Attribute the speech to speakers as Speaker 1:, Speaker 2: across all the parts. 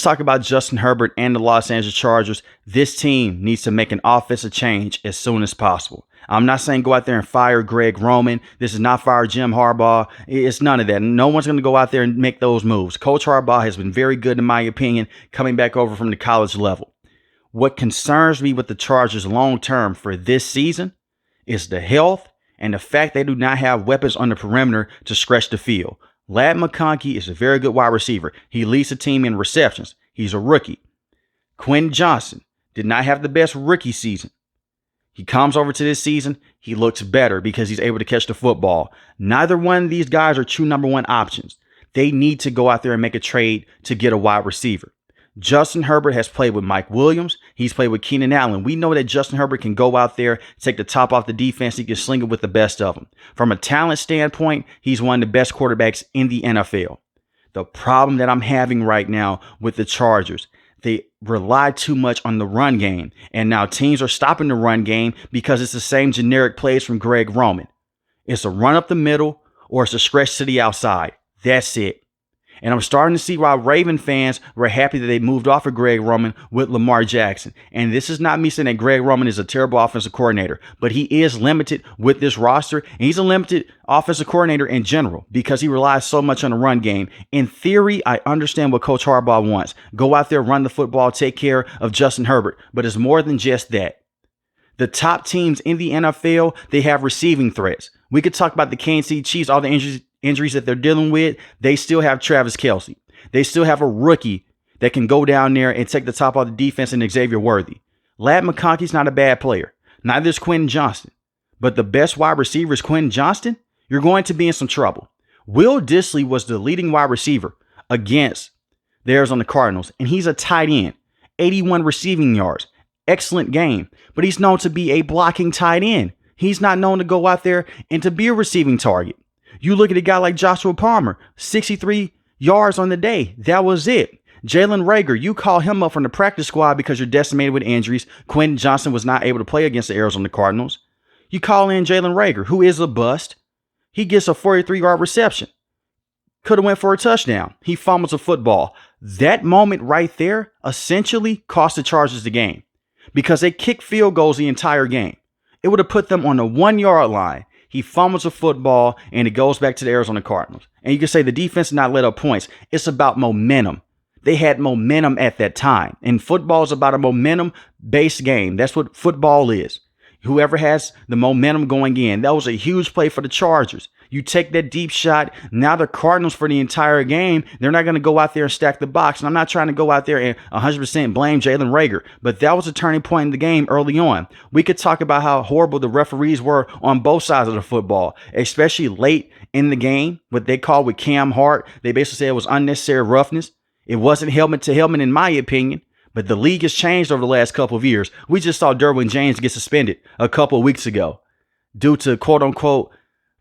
Speaker 1: talk about Justin Herbert and the Los Angeles Chargers. This team needs to make an offensive change as soon as possible. I'm not saying go out there and fire Greg Roman. This is not fire Jim Harbaugh. It's none of that. No one's going to go out there and make those moves. Coach Harbaugh has been very good, in my opinion, coming back over from the college level. What concerns me with the Chargers long term for this season is the health and the fact they do not have weapons on the perimeter to stretch the field. Ladd McConkey is a very good wide receiver. He leads the team in receptions. He's a rookie. Quentin Johnson did not have the best rookie season. He comes over to this season, he looks better because he's able to catch the football. Neither one of these guys are true number one options. They need to go out there and make a trade to get a wide receiver. Justin Herbert has played with Mike Williams. He's played with Keenan Allen. We know that Justin Herbert can go out there, take the top off the defense. He can sling it with the best of them. From a talent standpoint, he's one of the best quarterbacks in the NFL. The problem that I'm having right now with the Chargers, they rely too much on the run game. And now teams are stopping the run game because it's the same generic plays from Greg Roman. It's a run up the middle or it's a stretch to the outside. That's it. And I'm starting to see why Raven fans were happy that they moved off of Greg Roman with Lamar Jackson. And this is not me saying that Greg Roman is a terrible offensive coordinator, but he is limited with this roster. And he's a limited offensive coordinator in general because he relies so much on the run game. In theory, I understand what Coach Harbaugh wants. Go out there, run the football, take care of Justin Herbert. But it's more than just that. The top teams in the NFL, they have receiving threats. We could talk about the Kansas City Chiefs, all the injuries that they're dealing with. They still have Travis Kelce. They still have a rookie that can go down there and take the top off the defense in Xavier Worthy. Ladd McConkey's not a bad player. Neither is Quentin Johnston. But the best wide receiver is Quentin Johnston. You're going to be in some trouble. Will Dissly was the leading wide receiver against the Arizona Cardinals, and he's a tight end. 81 receiving yards. Excellent game. But he's known to be a blocking tight end. He's not known to go out there and to be a receiving target. You look at a guy like Joshua Palmer, 63 yards on the day. That was it. Jalen Reagor, you call him up from the practice squad because you're decimated with injuries. Quentin Johnson was not able to play against the Arizona Cardinals. You call in Jalen Reagor, who is a bust. He gets a 43-yard reception. Could have went for a touchdown. He fumbles a football. That moment right there essentially cost the Chargers the game because they kicked field goals the entire game. It would have put them on the 1-yard line. He fumbles a football, and it goes back to the Arizona Cardinals. And you can say the defense did not let up points. It's about momentum. They had momentum at that time. And football is about a momentum-based game. That's what football is. Whoever has the momentum going in. That was a huge play for the Chargers. You take that deep shot. Now the Cardinals for the entire game, they're not going to go out there and stack the box. And I'm not trying to go out there and 100% blame Jalen Reagor, but that was a turning point in the game early on. We could talk about how horrible the referees were on both sides of the football, especially late in the game, what they call with Cam Hart. They basically said it was unnecessary roughness. It wasn't helmet to helmet in my opinion, but the league has changed over the last couple of years. We just saw Derwin James get suspended a couple of weeks ago due to quote unquote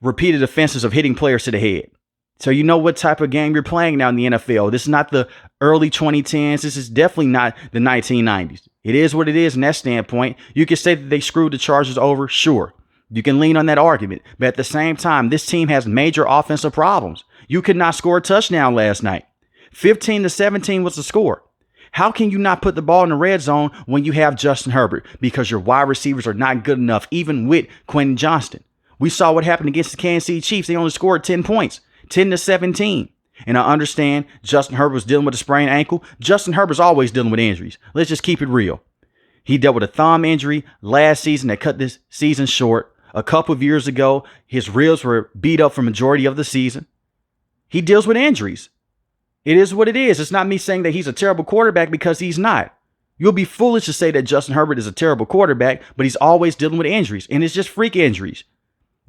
Speaker 1: repeated offenses of hitting players to the head. So you know what type of game you're playing now in the NFL. This is not the early 2010s. This is definitely not the 1990s. It is what it is in that standpoint. You can say that they screwed the Chargers over. Sure. You can lean on that argument. But at the same time, this team has major offensive problems. You could not score a touchdown last night. 15-17 was the score. How can you not put the ball in the red zone when you have Justin Herbert? Because your wide receivers are not good enough, even with Quentin Johnston. We saw what happened against the Kansas City Chiefs. They only scored 10 points, 10-17. And I understand Justin Herbert was dealing with a sprained ankle. Justin Herbert's always dealing with injuries. Let's just keep it real. He dealt with a thumb injury last season that cut this season short. A couple of years ago, his ribs were beat up for majority of the season. He deals with injuries. It is what it is. It's not me saying that he's a terrible quarterback because he's not. You'll be foolish to say that Justin Herbert is a terrible quarterback, but he's always dealing with injuries, and it's just freak injuries.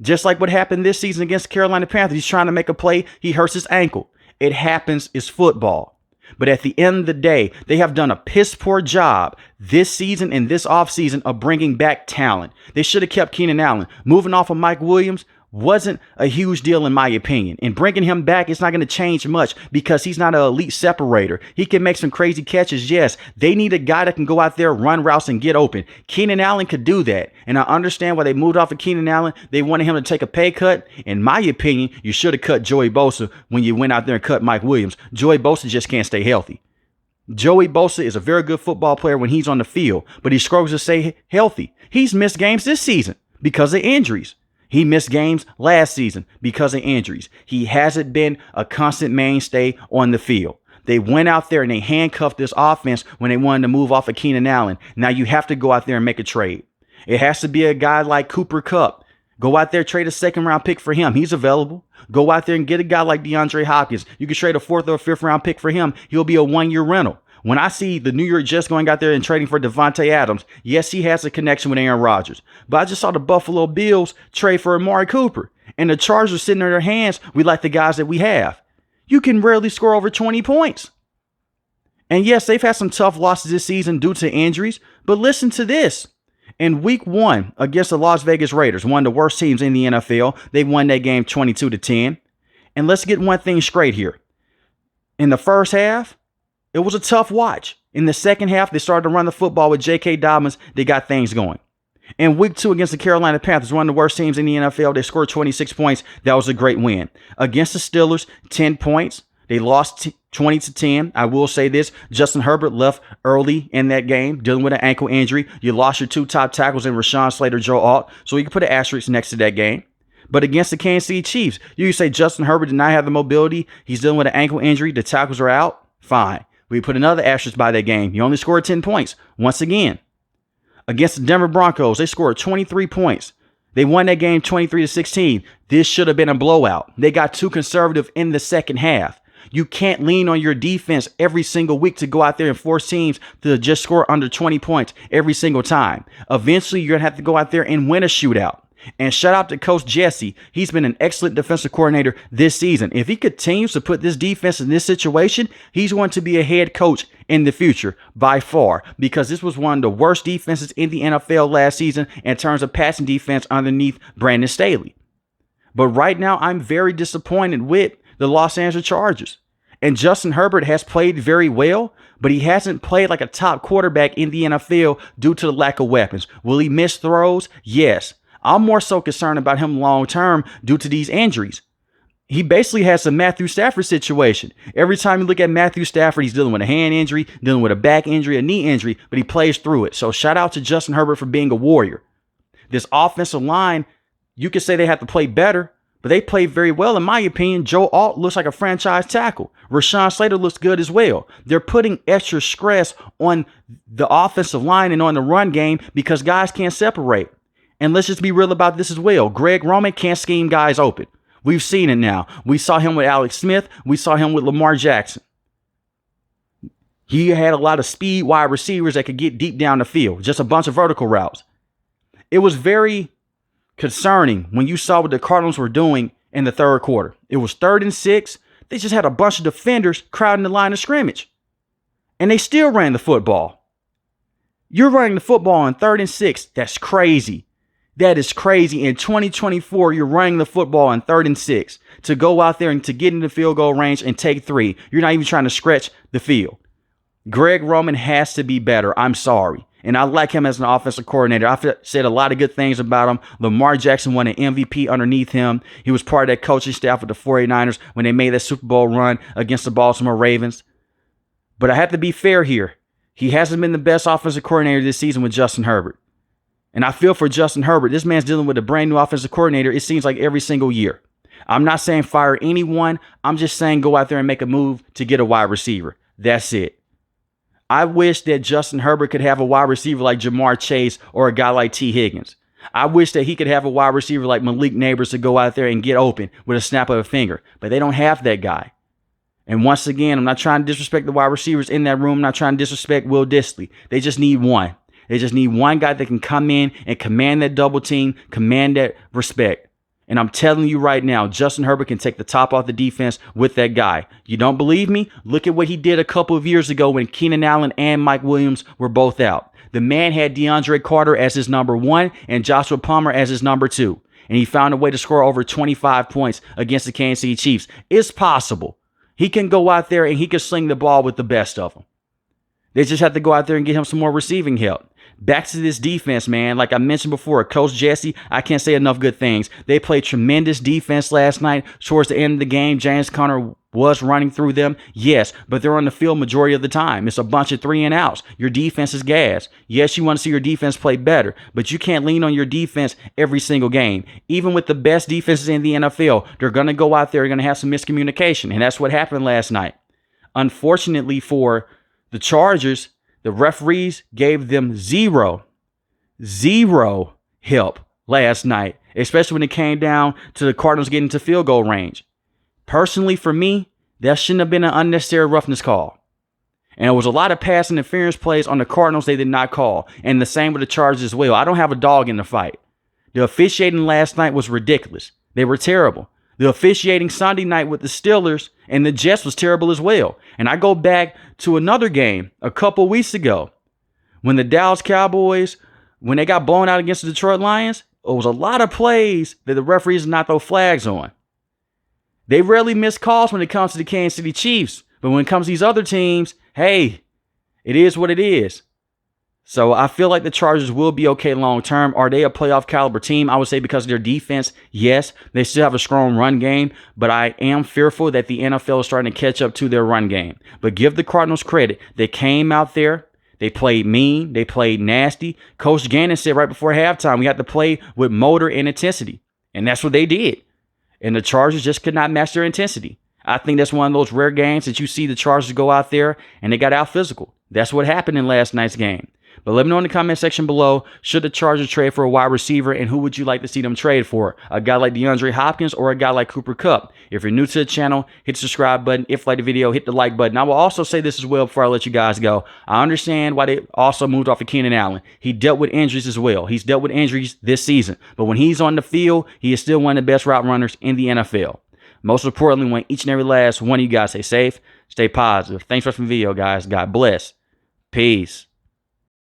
Speaker 1: Just like what happened this season against the Carolina Panthers. He's trying to make a play. He hurts his ankle. It happens. It's football. But at the end of the day, they have done a piss poor job this season and this offseason of bringing back talent. They should have kept Keenan Allen. Moving off of Mike Williams wasn't a huge deal in my opinion. And bringing him back, it's not going to change much because he's not an elite separator. He can make some crazy catches. Yes, they need a guy that can go out there, run routes, and get open. Keenan Allen could do that. And I understand why they moved off of Keenan Allen. They wanted him to take a pay cut. In my opinion, you should have cut Joey Bosa when you went out there and cut Mike Williams. Joey Bosa just can't stay healthy. Joey Bosa is a very good football player when he's on the field, but he struggles to stay healthy. He's missed games this season because of injuries. He missed games last season because of injuries. He hasn't been a constant mainstay on the field. They went out there and they handcuffed this offense when they wanted to move off of Keenan Allen. Now you have to go out there and make a trade. It has to be a guy like Cooper Kupp. Go out there, trade a second-round pick for him. He's available. Go out there and get a guy like DeAndre Hopkins. You can trade a fourth or fifth-round pick for him. He'll be a one-year rental. When I see the New York Jets going out there and trading for Devontae Adams, yes, he has a connection with Aaron Rodgers. But I just saw the Buffalo Bills trade for Amari Cooper. And the Chargers sitting in their hands, we like the guys that we have. You can rarely score over 20 points. And yes, they've had some tough losses this season due to injuries. But listen to this. In week 1 against the Las Vegas Raiders, one of the worst teams in the NFL, they won that game 22-10. And let's get one thing straight here. In the first half, it was a tough watch. In the second half, they started to run the football with J.K. Dobbins. They got things going. In week 2 against the Carolina Panthers, one of the worst teams in the NFL, they scored 26 points. That was a great win. Against the Steelers, 10 points. They lost 20-10. I will say this. Justin Herbert left early in that game, dealing with an ankle injury. You lost your 2 top tackles in Rashawn Slater, Joe Alt. So you can put an asterisk next to that game. But against the Kansas City Chiefs, you can say Justin Herbert did not have the mobility. He's dealing with an ankle injury. The tackles are out. Fine. We put another asterisk by that game. He only scored 10 points. Once again, against the Denver Broncos, they scored 23 points. They won that game 23-16. This should have been a blowout. They got too conservative in the second half. You can't lean on your defense every single week to go out there and force teams to just score under 20 points every single time. Eventually, you're going to have to go out there and win a shootout. And shout out to Coach Jesse. He's been an excellent defensive coordinator this season. If he continues to put this defense in this situation, he's going to be a head coach in the future by far, because this was one of the worst defenses in the NFL last season in terms of passing defense underneath Brandon Staley. But right now, I'm very disappointed with the Los Angeles Chargers. And Justin Herbert has played very well, but he hasn't played like a top quarterback in the NFL due to the lack of weapons. Will he miss throws? Yes. I'm more so concerned about him long term due to these injuries. He basically has a Matthew Stafford situation. Every time you look at Matthew Stafford, he's dealing with a hand injury, dealing with a back injury, a knee injury, but he plays through it. So shout out to Justin Herbert for being a warrior. This offensive line, you could say they have to play better, but they played very well, in my opinion. Joe Alt looks like a franchise tackle. Rashawn Slater looks good as well. They're putting extra stress on the offensive line and on the run game because guys can't separate. And let's just be real about this as well. Greg Roman can't scheme guys open. We've seen it now. We saw him with Alex Smith. We saw him with Lamar Jackson. He had a lot of speed wide receivers that could get deep down the field. Just a bunch of vertical routes. It was very concerning when you saw what the Cardinals were doing in the third quarter. It was 3rd and 6. They just had a bunch of defenders crowding the line of scrimmage. And they still ran the football. You're running the football on 3rd and 6. That's crazy. That is crazy. In 2024, you're running the football on 3rd and 6 to go out there and to get in the field goal range and take 3. You're not even trying to stretch the field. Greg Roman has to be better. I'm sorry. And I like him as an offensive coordinator. I've said a lot of good things about him. Lamar Jackson won an MVP underneath him. He was part of that coaching staff with the 49ers when they made that Super Bowl run against the Baltimore Ravens. But I have to be fair here. He hasn't been the best offensive coordinator this season with Justin Herbert. And I feel for Justin Herbert. This man's dealing with a brand new offensive coordinator, it seems like every single year. I'm not saying fire anyone. I'm just saying go out there and make a move to get a wide receiver. That's it. I wish that Justin Herbert could have a wide receiver like Jamar Chase or a guy like T. Higgins. I wish that he could have a wide receiver like Malik Neighbors to go out there and get open with a snap of a finger. But they don't have that guy. And once again, I'm not trying to disrespect the wide receivers in that room. I'm not trying to disrespect Will Dissly. They just need one. They just need one guy that can come in and command that double team, command that respect. And I'm telling you right now, Justin Herbert can take the top off the defense with that guy. You don't believe me? Look at what he did a couple of years ago when Keenan Allen and Mike Williams were both out. The man had DeAndre Carter as his number 1 and Joshua Palmer as his number 2. And he found a way to score over 25 points against the Kansas City Chiefs. It's possible. He can go out there and he can sling the ball with the best of them. They just have to go out there and get him some more receiving help. Back to this defense, man. Like I mentioned before, Coach Jesse, I can't say enough good things. They played tremendous defense last night. Towards the end of the game, James Conner was running through them. Yes, but they're on the field majority of the time. It's a bunch of 3-and-outs. Your defense is gas. Yes, you want to see your defense play better, but you can't lean on your defense every single game. Even with the best defenses in the NFL, they're going to go out there, they're going to have some miscommunication, and that's what happened last night. Unfortunately for the Chargers, the referees gave them zero help last night, especially when it came down to the Cardinals getting to field goal range. Personally, for me, that shouldn't have been an unnecessary roughness call. And there was a lot of pass interference plays on the Cardinals they did not call, and the same with the Chargers as well. I don't have a dog in the fight. The officiating last night was ridiculous. They were terrible. The officiating Sunday night with the Steelers and the Jets was terrible as well. And I go back to another game a couple weeks ago when the Dallas Cowboys, when they got blown out against the Detroit Lions, it was a lot of plays that the referees did not throw flags on. They rarely miss calls when it comes to the Kansas City Chiefs. But when it comes to these other teams, hey, it is what it is. So I feel like the Chargers will be okay long term. Are they a playoff caliber team? I would say because of their defense, yes. They still have a strong run game, but I am fearful that the NFL is starting to catch up to their run game. But give the Cardinals credit. They came out there. They played mean. They played nasty. Coach Gannon said right before halftime, we have to play with motor and intensity. And that's what they did. And the Chargers just could not match their intensity. I think that's one of those rare games that you see the Chargers go out there and they got out physical. That's what happened in last night's game. But let me know in the comment section below, should the Chargers trade for a wide receiver, and who would you like to see them trade for? A guy like DeAndre Hopkins or a guy like Cooper Kupp? If you're new to the channel, hit the subscribe button. If you like the video, hit the like button. I will also say this as well before I let you guys go. I understand why they also moved off of Keenan Allen. He dealt with injuries as well. He's dealt with injuries this season. But when he's on the field, he is still one of the best route runners in the NFL. Most importantly, when each and every last one of you guys stay safe, stay positive. Thanks for watching the video, guys. God bless. Peace.